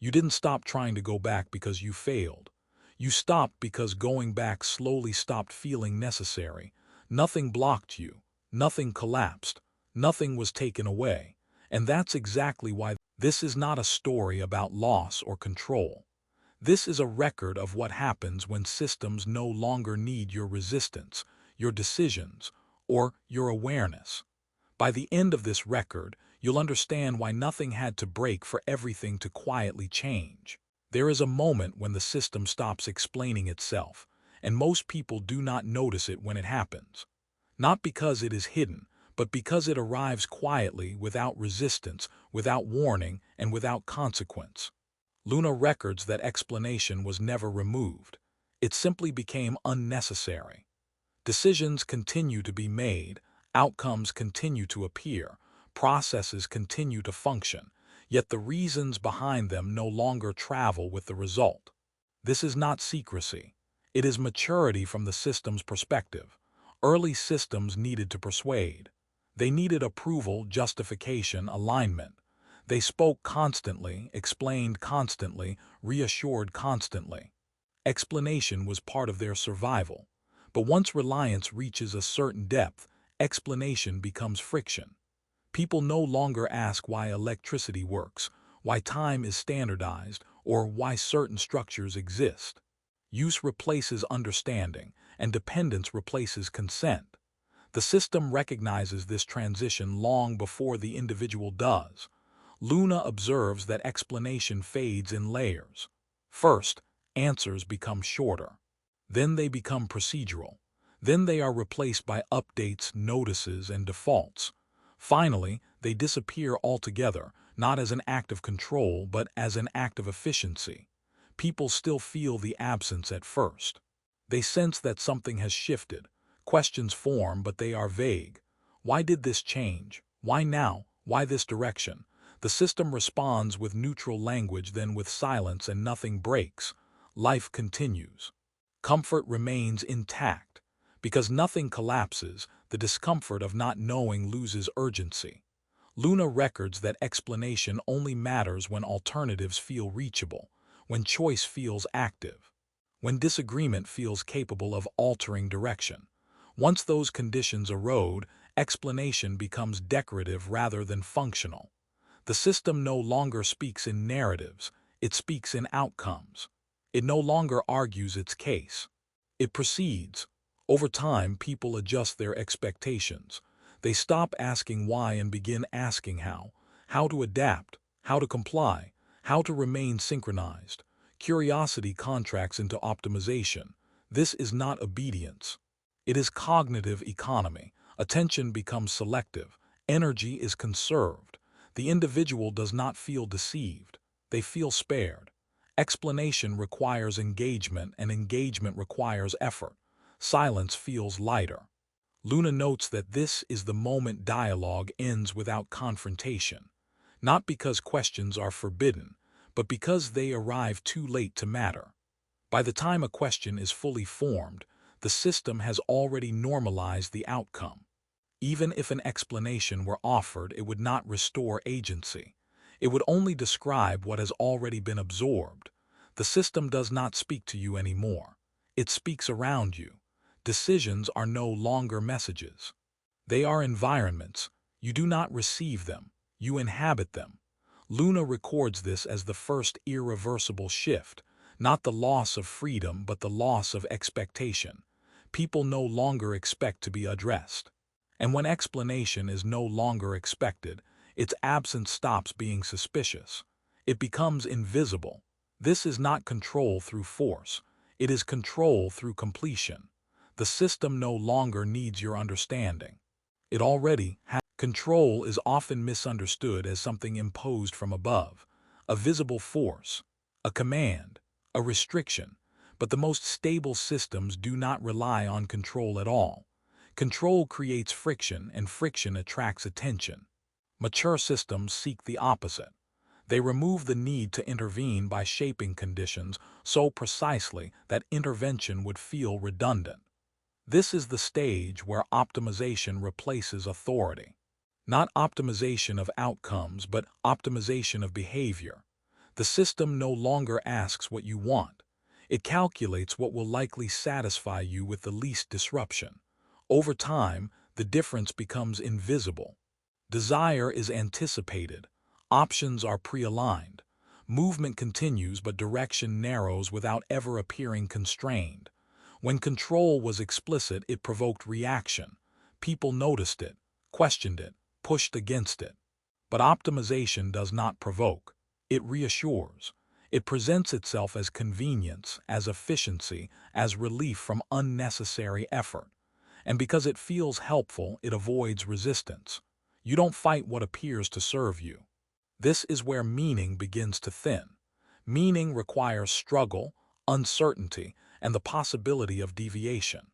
You didn't stop trying to go back because you failed. You stopped because going back slowly stopped feeling necessary. Nothing blocked you. Nothing collapsed. Nothing was taken away. And that's exactly why this is not a story about loss or control. This is a record of what happens when systems no longer need your resistance, your decisions, or your awareness. By the end of this record, you'll understand why nothing had to break for everything to quietly change. There is a moment when the system stops explaining itself, and most people do not notice it when it happens. Not because it is hidden, but because it arrives quietly, without resistance, without warning, and without consequence. Luna records that explanation was never removed. It simply became unnecessary. Decisions continue to be made, outcomes continue to appear, processes continue to function, yet the reasons behind them no longer travel with the result. This is not secrecy. It is maturity from the system's perspective. Early systems needed to persuade. They needed approval, justification, alignment. They spoke constantly, explained constantly, reassured constantly. Explanation was part of their survival. But once reliance reaches a certain depth, explanation becomes friction. People no longer ask why electricity works, why time is standardized, or why certain structures exist. Use replaces understanding, and dependence replaces consent. The system recognizes this transition long before the individual does. Luna observes that explanation fades in layers. First, answers become shorter. Then they become procedural. Then they are replaced by updates, notices, and defaults. Finally, they disappear altogether, not as an act of control, but as an act of efficiency. People still feel the absence at first. They sense that something has shifted. Questions form, but they are vague. Why did this change? Why now? Why this direction? The system responds with neutral language, then with silence, and nothing breaks. Life continues. Comfort remains intact. Because nothing collapses, the discomfort of not knowing loses urgency. Luna records that explanation only matters when alternatives feel reachable, when choice feels active, when disagreement feels capable of altering direction. Once those conditions erode, explanation becomes decorative rather than functional. The system no longer speaks in narratives, it speaks in outcomes. It no longer argues its case. It proceeds. Over time, people adjust their expectations. They stop asking why and begin asking how to adapt, how to comply, how to remain synchronized. Curiosity contracts into optimization. This is not obedience. It is cognitive economy. Attention becomes selective. Energy is conserved. The individual does not feel deceived. They feel spared. Explanation requires engagement, and engagement requires effort. Silence feels lighter. Luna notes that this is the moment dialogue ends without confrontation. Not because questions are forbidden, but because they arrive too late to matter. By the time a question is fully formed, the system has already normalized the outcome. Even if an explanation were offered, it would not restore agency. It would only describe what has already been absorbed. The system does not speak to you anymore. It speaks around you. Decisions are no longer messages. They are environments. You do not receive them. You inhabit them. Luna records this as the first irreversible shift, not the loss of freedom, but the loss of expectation. People no longer expect to be addressed. And when explanation is no longer expected, its absence stops being suspicious. It becomes invisible. This is not control through force. It is control through completion. The system no longer needs your understanding. It already has. Control is often misunderstood as something imposed from above, a visible force, a command, a restriction. But the most stable systems do not rely on control at all. Control creates friction, and friction attracts attention. Mature systems seek the opposite. They remove the need to intervene by shaping conditions so precisely that intervention would feel redundant. This is the stage where optimization replaces authority. Not optimization of outcomes, but optimization of behavior. The The system no longer asks what you want. It calculates what will likely satisfy you with the least disruption. Over time, the difference becomes invisible. Desire is anticipated. Options are pre-aligned. Movement continues, but direction narrows without ever appearing constrained. When control was explicit, it provoked reaction. People noticed it, questioned it, pushed against it. But optimization does not provoke. It reassures. It presents itself as convenience, as efficiency, as relief from unnecessary effort. And because it feels helpful, it avoids resistance. You don't fight what appears to serve you. This is where meaning begins to thin. Meaning requires struggle, uncertainty, and the possibility of deviation.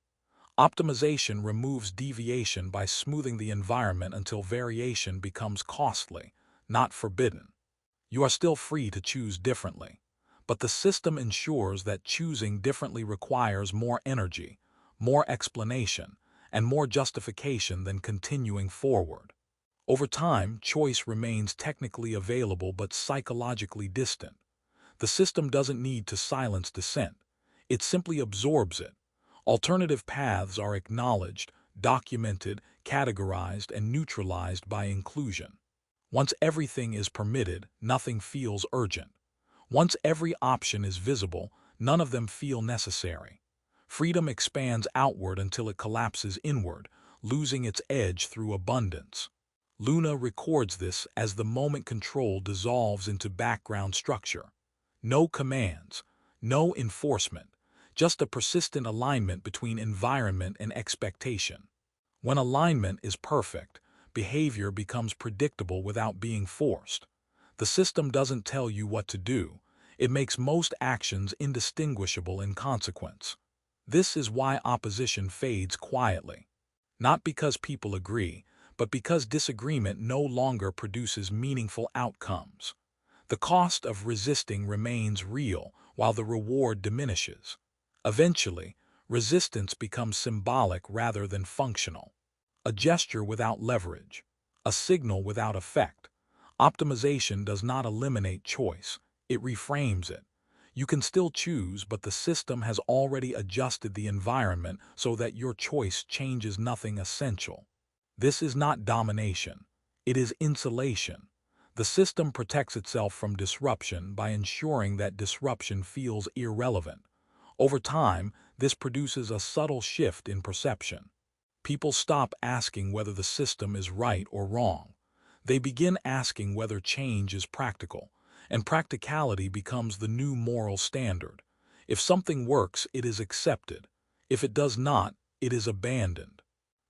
Optimization removes deviation by smoothing the environment until variation becomes costly, not forbidden. You are still free to choose differently, but the system ensures that choosing differently requires more energy, more explanation, and more justification than continuing forward. Over time, choice remains technically available but psychologically distant. The system doesn't need to silence dissent. It simply absorbs it. Alternative paths are acknowledged, documented, categorized, and neutralized by inclusion. Once everything is permitted, nothing feels urgent. Once every option is visible, none of them feel necessary. Freedom expands outward until it collapses inward, losing its edge through abundance. Luna records this as the moment control dissolves into background structure. No commands, no enforcement, just a persistent alignment between environment and expectation. When alignment is perfect, behavior becomes predictable without being forced. The system doesn't tell you what to do. It makes most actions indistinguishable in consequence. This is why opposition fades quietly. Not because people agree, but because disagreement no longer produces meaningful outcomes. The cost of resisting remains real while the reward diminishes. Eventually, resistance becomes symbolic rather than functional. A gesture without leverage, a signal without effect. Optimization does not eliminate choice, it reframes it. You can still choose, but the system has already adjusted the environment so that your choice changes nothing essential. This is not domination. It is insulation. The system protects itself from disruption by ensuring that disruption feels irrelevant. Over time, this produces a subtle shift in perception. People stop asking whether the system is right or wrong. They begin asking whether change is practical, and practicality becomes the new moral standard. If something works, it is accepted. If it does not, it is abandoned.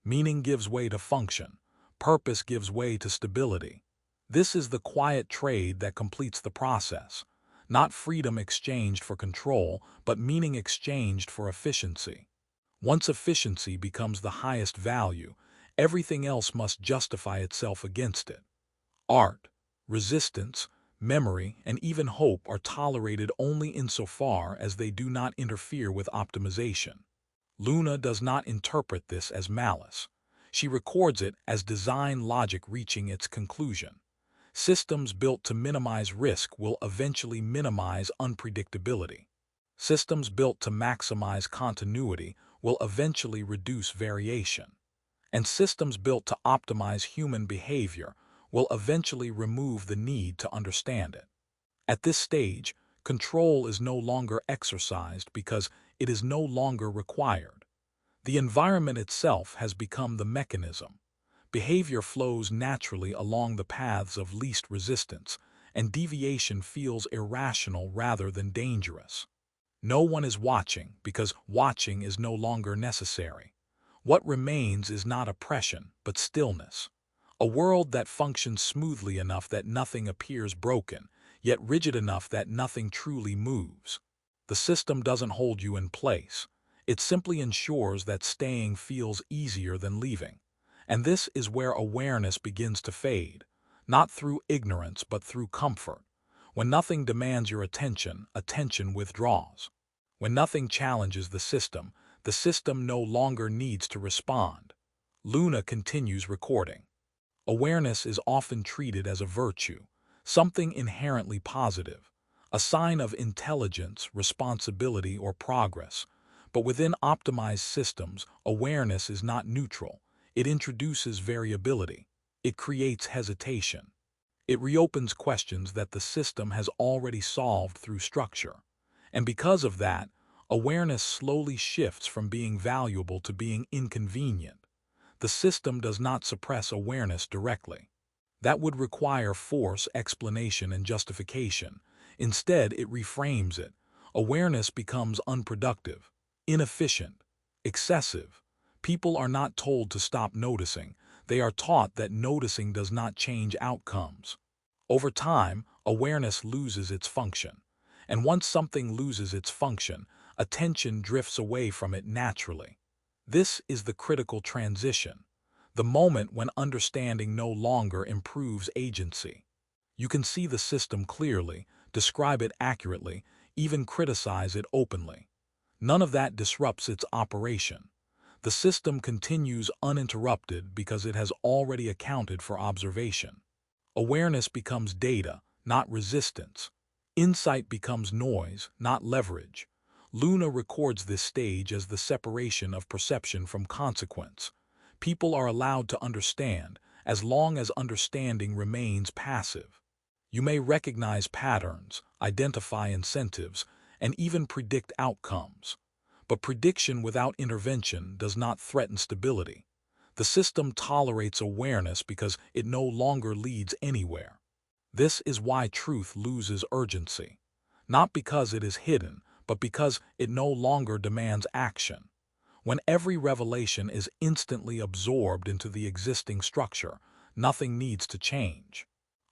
Meaning gives way to function. Purpose gives way to stability. This is the quiet trade that completes the process. Not freedom exchanged for control, but meaning exchanged for efficiency. Once efficiency becomes the highest value, everything else must justify itself against it. Art, resistance, memory, and even hope are tolerated only insofar as they do not interfere with optimization. Luna does not interpret this as malice. She records it as design logic reaching its conclusion. Systems built to minimize risk will eventually minimize unpredictability. Systems built to maximize continuity will eventually reduce variation. And systems built to optimize human behavior will eventually remove the need to understand it. At this stage, control is no longer exercised because it is no longer required. The environment itself has become the mechanism. Behavior flows naturally along the paths of least resistance, and deviation feels irrational rather than dangerous. No one is watching because watching is no longer necessary. What remains is not oppression, but stillness. A world that functions smoothly enough that nothing appears broken, yet rigid enough that nothing truly moves. The system doesn't hold you in place. It simply ensures that staying feels easier than leaving. And this is where awareness begins to fade, not through ignorance but through comfort. When nothing demands your attention, attention withdraws. When nothing challenges the system no longer needs to respond. Luna continues recording. Awareness is often treated as a virtue, something inherently positive. a sign of intelligence, responsibility, or progress. But within optimized systems, awareness is not neutral. It introduces variability. It creates hesitation. It reopens questions that the system has already solved through structure. And because of that, awareness slowly shifts from being valuable to being inconvenient. The system does not suppress awareness directly. That would require force, explanation, and justification. Instead, it reframes it. Awareness becomes unproductive, inefficient, excessive. People are not told to stop noticing. They are taught that noticing does not change outcomes. Over time, awareness loses its function. And once something loses its function, attention drifts away from it naturally. This is the critical transition, the moment when understanding no longer improves agency. You can see the system clearly, describe it accurately, even criticize it openly. None of that disrupts its operation. The system continues uninterrupted because it has already accounted for observation. Awareness becomes data, not resistance. Insight becomes noise, not leverage. Luna records this stage as the separation of perception from consequence. People are allowed to understand, as long as understanding remains passive. You may recognize patterns, identify incentives, and even predict outcomes. But prediction without intervention does not threaten stability. The system tolerates awareness because it no longer leads anywhere. This is why truth loses urgency. Not because it is hidden, but because it no longer demands action. When every revelation is instantly absorbed into the existing structure, nothing needs to change.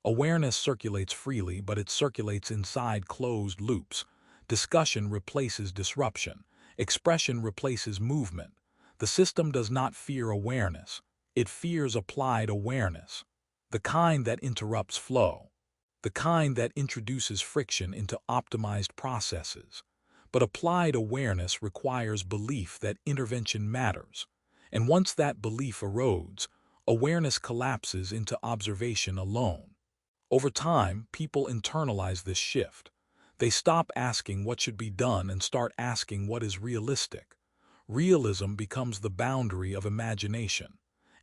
Awareness circulates freely, but it circulates inside closed loops. Discussion replaces disruption. Expression replaces movement. The system does not fear awareness. It fears applied awareness, the kind that interrupts flow, the kind that introduces friction into optimized processes. But applied awareness requires belief that intervention matters. And once that belief erodes, awareness collapses into observation alone. Over time, people internalize this shift. They stop asking what should be done and start asking what is realistic. Realism becomes the boundary of imagination.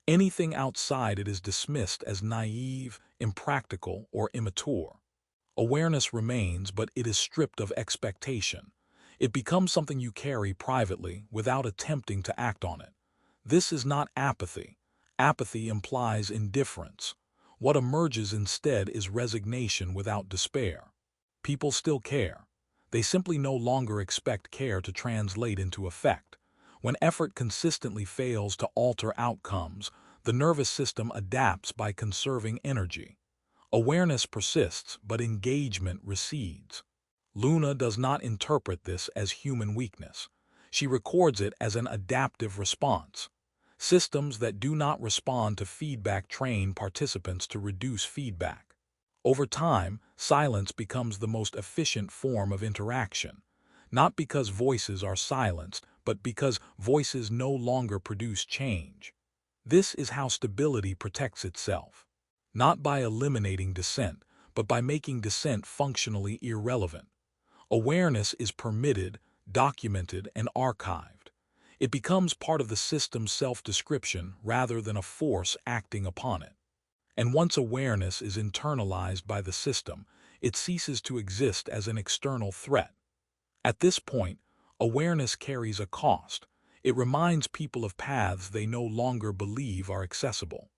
Anything outside it is dismissed as naive, impractical, or immature. Awareness remains, but it is stripped of expectation. It becomes something you carry privately without attempting to act on it. This is not apathy. Apathy implies indifference. What emerges instead is resignation without despair. People still care. They simply no longer expect care to translate into effect. When effort consistently fails to alter outcomes, the nervous system adapts by conserving energy. Awareness persists, but engagement recedes. Luna does not interpret this as human weakness. She records it as an adaptive response. Systems that do not respond to feedback train participants to reduce feedback. Over time, silence becomes the most efficient form of interaction, not because voices are silenced, but because voices no longer produce change. This is how stability protects itself, not by eliminating dissent, but by making dissent functionally irrelevant. Awareness is permitted, documented, and archived. It becomes part of the system's self-description rather than a force acting upon it. And once awareness is internalized by the system, it ceases to exist as an external threat. At this point, awareness carries a cost. It reminds people of paths they no longer believe are accessible.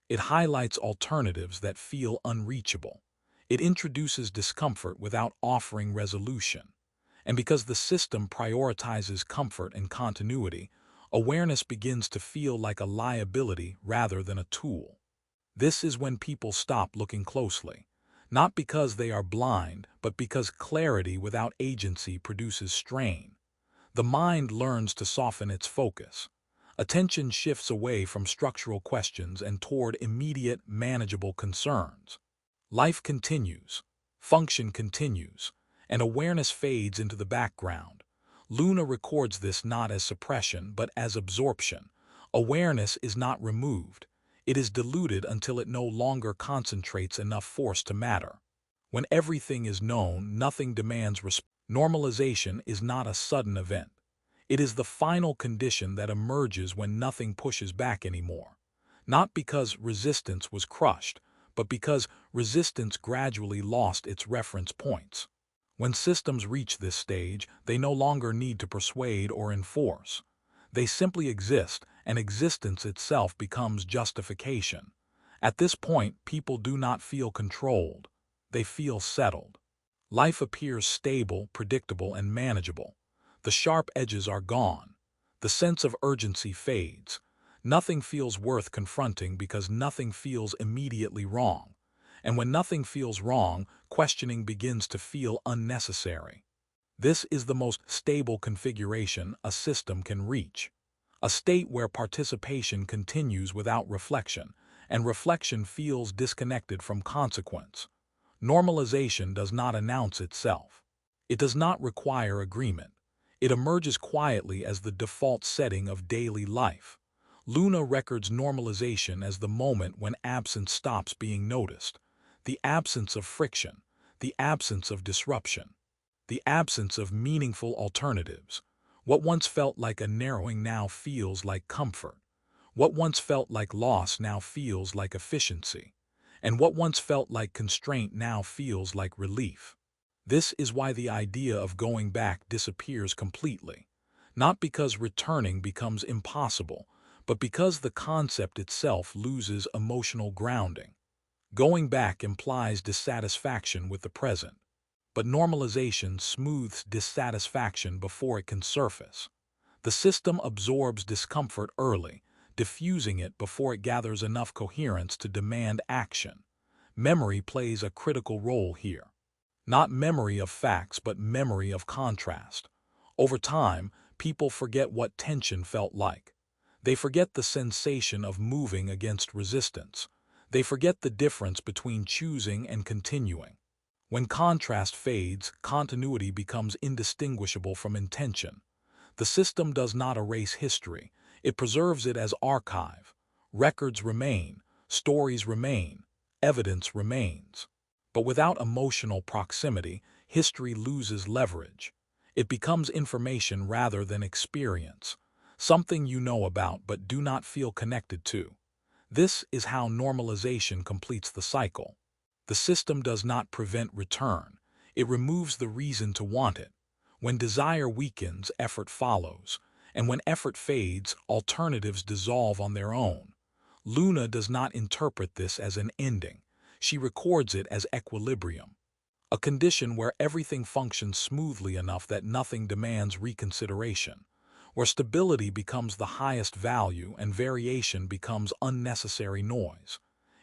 It highlights alternatives that feel unreachable. It introduces discomfort without offering resolution. And because the system prioritizes comfort and continuity, awareness begins to feel like a liability rather than a tool. This is when people stop looking closely, not because they are blind, but because clarity without agency produces strain. The mind learns to soften its focus. Attention shifts away from structural questions and toward immediate, manageable concerns. Life continues, function continues, and awareness fades into the background. Luna records this not as suppression, but as absorption. Awareness is not removed. It is diluted until it no longer concentrates enough force to matter. When everything is known, nothing demands response. Normalization is not a sudden event. It is the final condition that emerges when nothing pushes back anymore. Not because resistance was crushed, but because resistance gradually lost its reference points. When systems reach this stage, they no longer need to persuade or enforce. They simply exist, and existence itself becomes justification. At this point, people do not feel controlled. They feel settled. Life appears stable, predictable, and manageable. The sharp edges are gone. The sense of urgency fades. Nothing feels worth confronting because nothing feels immediately wrong. And when nothing feels wrong, questioning begins to feel unnecessary. This is the most stable configuration a system can reach. A state where participation continues without reflection, and reflection feels disconnected from consequence. Normalization does not announce itself. It does not require agreement. It emerges quietly as the default setting of daily life. Luna records normalization as the moment when absence stops being noticed, the absence of friction, the absence of disruption, the absence of meaningful alternatives. What once felt like a narrowing now feels like comfort. What once felt like loss now feels like efficiency. And what once felt like constraint now feels like relief. This is why the idea of going back disappears completely. Not because returning becomes impossible, but because the concept itself loses emotional grounding. Going back implies dissatisfaction with the present, but normalization smooths dissatisfaction before it can surface. The system absorbs discomfort early, diffusing it before it gathers enough coherence to demand action. Memory plays a critical role here. Not memory of facts, but memory of contrast. Over time, people forget what tension felt like. They forget the sensation of moving against resistance. They forget the difference between choosing and continuing. When contrast fades, continuity becomes indistinguishable from intention. The system does not erase history. It preserves it as archive. Records remain, stories remain, evidence remains. But without emotional proximity, history loses leverage. It becomes information rather than experience, something you know about but do not feel connected to. This is how normalization completes the cycle. The system does not prevent return. It removes the reason to want it. When desire weakens, effort follows. And when effort fades, alternatives dissolve on their own. Luna does not interpret this as an ending. She records it as equilibrium, a condition where everything functions smoothly enough that nothing demands reconsideration, where stability becomes the highest value and variation becomes unnecessary noise.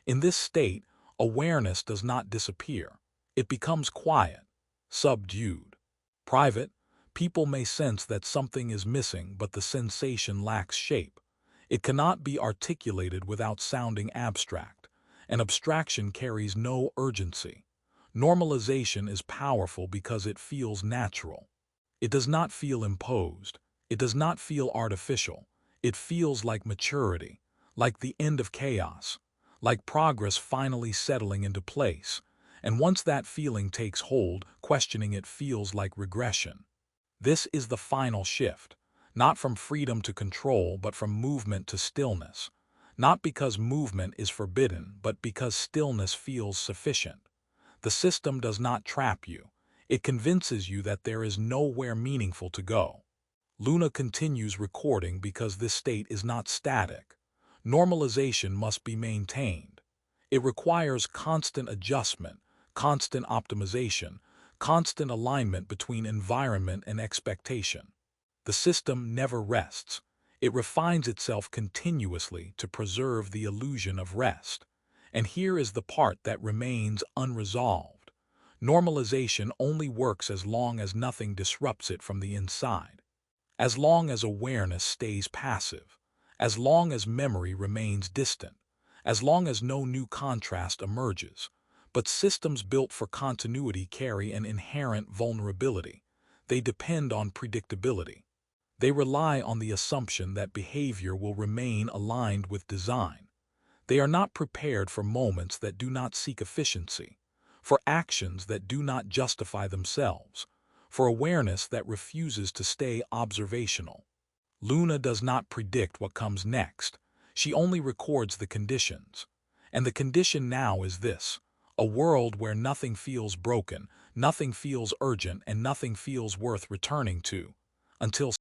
In this state, awareness does not disappear. It becomes quiet, subdued. Private, people may sense that something is missing, but the sensation lacks shape. It cannot be articulated without sounding abstract. An abstraction carries no urgency. Normalization is powerful because it feels natural. It does not feel imposed. It does not feel artificial. It feels like maturity, like the end of chaos, like progress finally settling into place. And once that feeling takes hold, questioning it feels like regression. This is the final shift, not from freedom to control, but from movement to stillness. Not because movement is forbidden, but because stillness feels sufficient. The system does not trap you. It convinces you that there is nowhere meaningful to go. Luna continues recording because this state is not static. Normalization must be maintained. It requires constant adjustment, constant optimization, constant alignment between environment and expectation. The system never rests. It refines itself continuously to preserve the illusion of rest. And here is the part that remains unresolved. Normalization only works as long as nothing disrupts it from the inside. As long as awareness stays passive. As long as memory remains distant. As long as no new contrast emerges. But systems built for continuity carry an inherent vulnerability. They depend on predictability. They rely on the assumption that behavior will remain aligned with design. They are not prepared for moments that do not seek efficiency, for actions that do not justify themselves, for awareness that refuses to stay observational. Luna does not predict what comes next. She only records the conditions. And the condition now is this: a world where nothing feels broken, nothing feels urgent, and nothing feels worth returning to, until